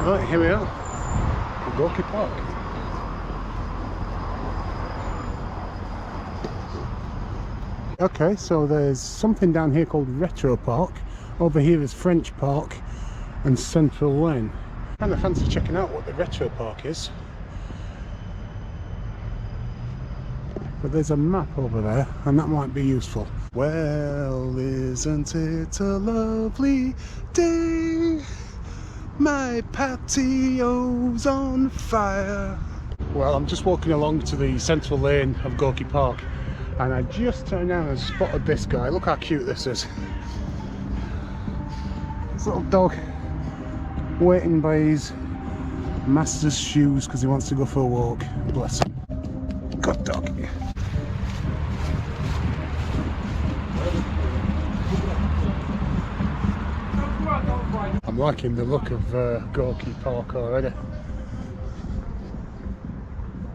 Right, here we are, Gorky Park. Okay, so there's something down here called Retro Park. Over here is French Park and Central Lane. I kind of fancy checking out what the Retro Park is. But there's a map over there and that might be useful. Well, isn't it a lovely day? My patio's on fire. Well, I'm just walking along to the central lane of Gorky Park and I just turned around and spotted this guy. Look how cute this is. This little dog waiting by his master's shoes because he wants to go for a walk. Bless him. Good dog. I'm liking the look of Gorky Park already.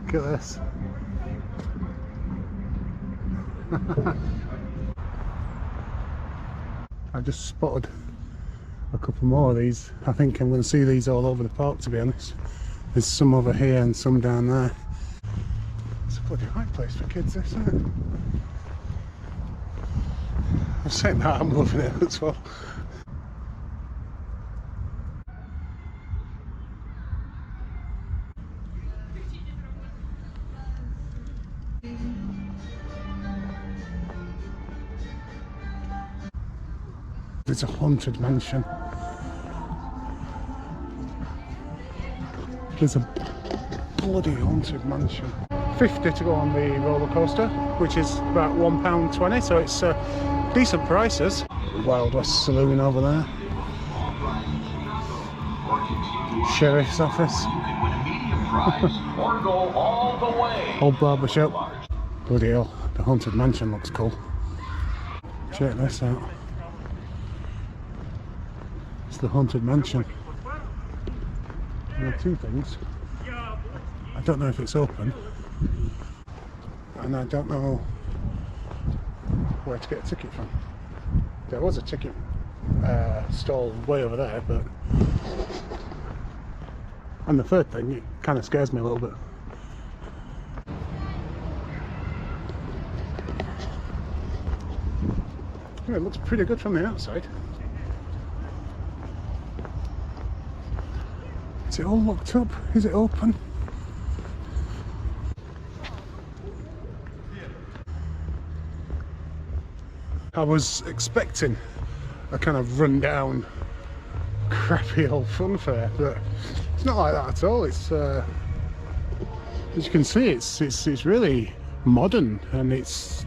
Look at this. I just spotted a couple more of these. I think I'm going to see these all over the park, to be honest. There's some over here and some down there. It's a bloody right place for kids, this, isn't it? I'm saying that, I'm loving it as well. It's a haunted mansion. There's a bloody haunted mansion. 50 to go on the roller coaster, which is about £1.20, so it's decent prices. Wild West Saloon over there. Sheriff's office. Old barber shop. Bloody hell, the haunted mansion looks cool. Check this out. The haunted mansion. There are two things. I don't know if it's open, and I don't know where to get a ticket from. There was a ticket stall way over there, but and the third thing, it kind of scares me a little bit. Yeah, it looks pretty good from the outside. Is it all locked up? Is it open? I was expecting a kind of rundown, crappy old funfair, but it's not like that at all. It's as you can see, it's really modern and there's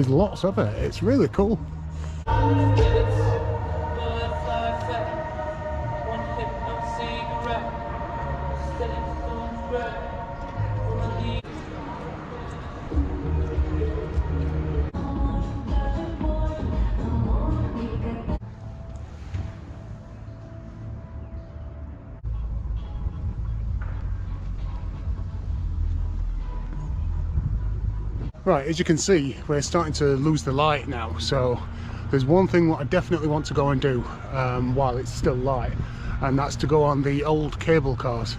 lots of it. It's really cool. Right, as you can see, we're starting to lose the light now, so there's one thing that I definitely want to go and do while it's still light, and that's to go on the old cable cars.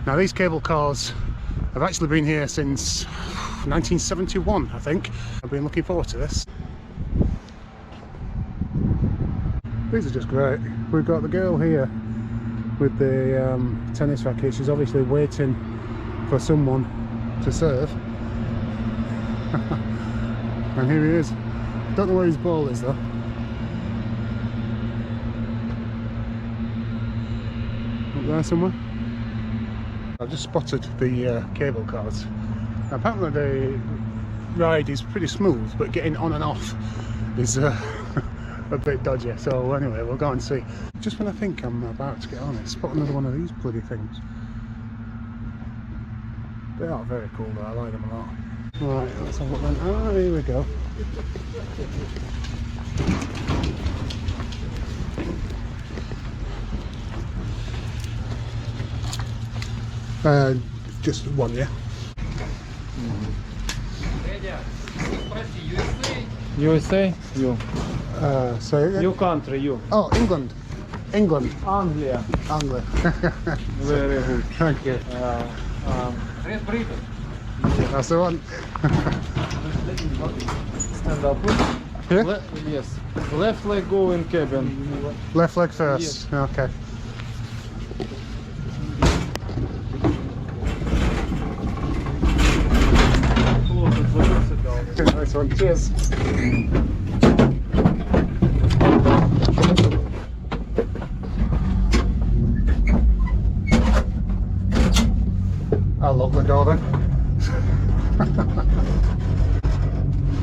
Now these cable cars have actually been here since 1971, I think. I've been looking forward to this. These are just great. We've got the girl here with the tennis racket. She's obviously waiting for someone to serve. And here he is. Don't know where his ball is though. Up there somewhere. I've just spotted the cable cars. Apparently the ride is pretty smooth, but getting on and off is a bit dodgy. So anyway, we'll go and see. Just when I think I'm about to get on it, spot another one of these bloody things. They are very cool though, I like them a lot. Right, let's have a look then. Ah, here we go. Just one, yeah. USA? You. So Your country, you. Oh, England. England. Anglia. Anglia. Very good. Thank you. Great Britain. That's the one. Stand up. Here? Yes. Left leg go in cabin. Left leg first. Okay. Nice one. Cheers. I'll lock the door then.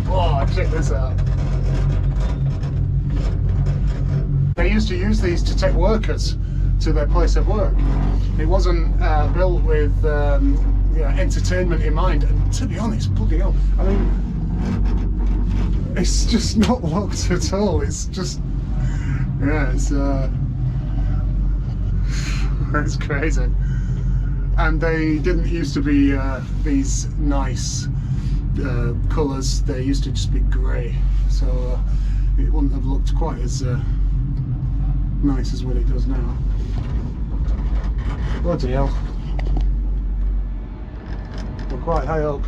Oh, check this out. They used to use these to take workers to their place of work. It wasn't built with entertainment in mind, and to be honest, bloody hell, I mean, it's just not locked at all. It's just, yeah, it's crazy. And they didn't used to be these nice colours. They used to just be grey, so it wouldn't have looked quite as nice as what it does now. Bloody hell. We're quite high up.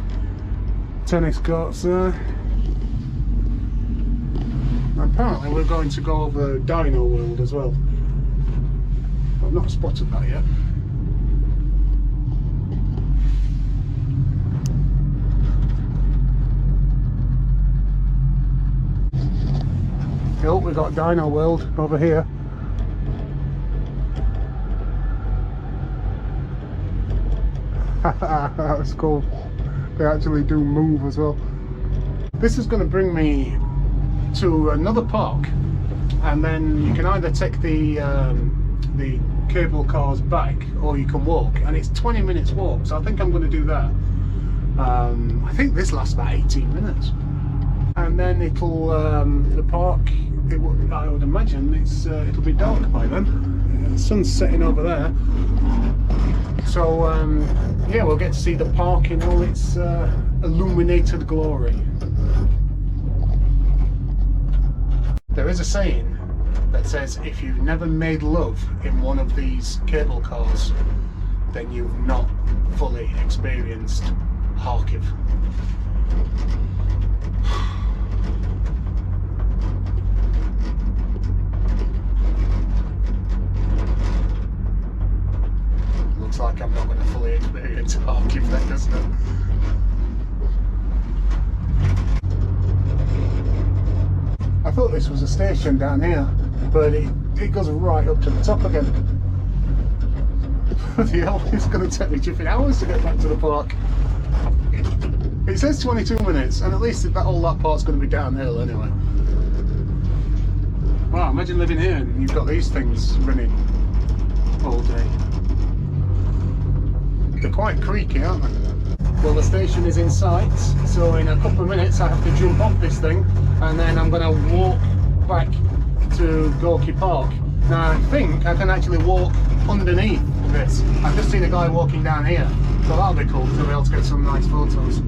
Tennis courts there. Apparently we're going to go over Dino World as well. I've not spotted that yet. Oh, we've got Dino World over here. That's cool. They actually do move as well. This is going to bring me to another park, and then you can either take the cable cars back, or you can walk, and it's 20 minutes walk. So I think I'm going to do that. I think this lasts about 18 minutes, and then it'll the park. I would imagine it'll be dark by then. The sun's setting over there. So yeah, we'll get to see the park in all its illuminated glory. There is a saying that says if you've never made love in one of these cable cars, then you've not fully experienced Kharkiv. Looks like I'm not going to fully experience Kharkiv then, doesn't it? I thought this was a station down here, but it goes right up to the top again. Bloody hell, it's going to take me 2 hours to get back to the park. It says 22 minutes, and at least all that part's going to be downhill anyway. Wow, imagine living here and you've got these things running all day. They're quite creaky, aren't they? Well, the station is in sight, so in a couple of minutes I have to jump off this thing, and then I'm going to walk back to Gorky Park. Now I think I can actually walk underneath this. I've just seen a guy walking down here, so that'll be cool to be able to get some nice photos.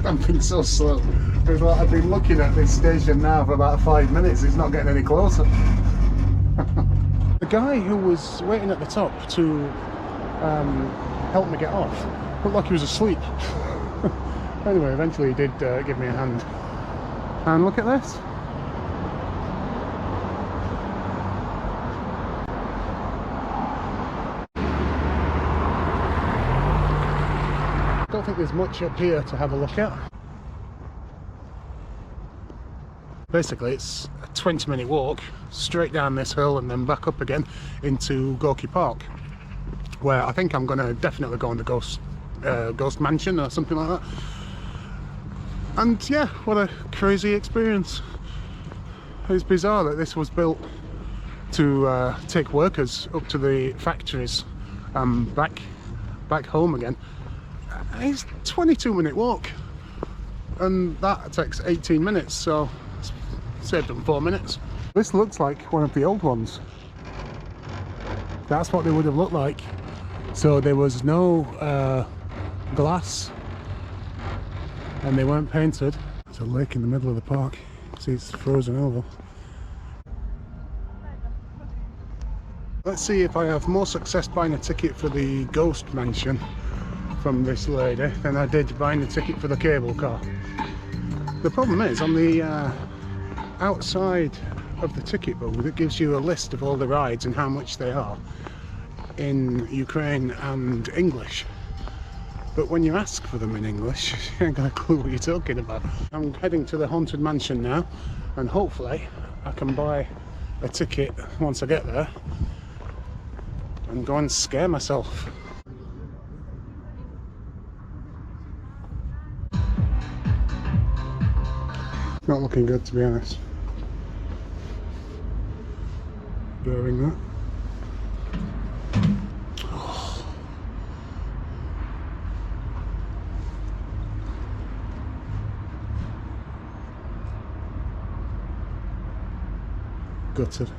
I'm being so slow. It's like I've been looking at this station now for about 5 minutes, it's not getting any closer. The guy who was waiting at the top to help me get off looked like he was asleep. Anyway, eventually he did give me a hand. And look at this. I don't think there's much up here to have a look at. Basically it's a 20-minute walk straight down this hill and then back up again into Gorky Park, where I think I'm going to definitely go on the ghost mansion or something like that. And yeah, what a crazy experience. It's bizarre that this was built to take workers up to the factories and back home again. It's a 22-minute walk, and that takes 18 minutes, so saved them 4 minutes. This looks like one of the old ones. That's what they would have looked like. So there was no glass and they weren't painted. There's a lake in the middle of the park. See, it's frozen over. Let's see if I have more success buying a ticket for the ghost mansion from this lady than I did buying the ticket for the cable car. The problem is, on the outside of the ticket booth, it gives you a list of all the rides and how much they are in Ukraine and English. But when you ask for them in English, you ain't got a clue what you're talking about. I'm heading to the haunted mansion now, and hopefully I can buy a ticket once I get there and go and scare myself. Not looking good, to be honest. Bearing that. Oh. Gutted.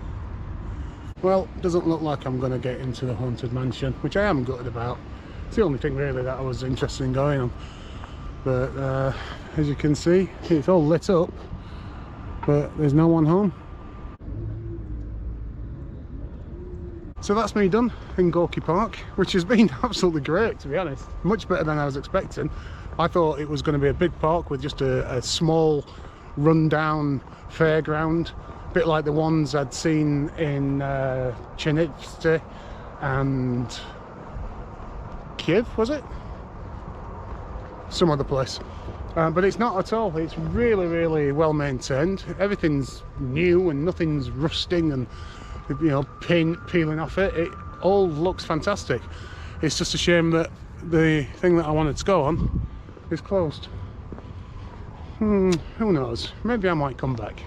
Well, doesn't look like I'm going to get into the haunted mansion, which I am gutted about. It's the only thing really that I was interested in going on. But as you can see, it's all lit up, but there's no one home. So that's me done in Gorky Park, which has been absolutely great, to be honest. Much better than I was expecting. I thought it was going to be a big park with just a small run-down fairground, a bit like the ones I'd seen in Czech and Kiev, was it? Some other place. But it's not at all. It's really, really well maintained. Everything's new and nothing's rusting and, you know, paint peeling off it. It all looks fantastic. It's just a shame that the thing that I wanted to go on is closed. Who knows? Maybe I might come back.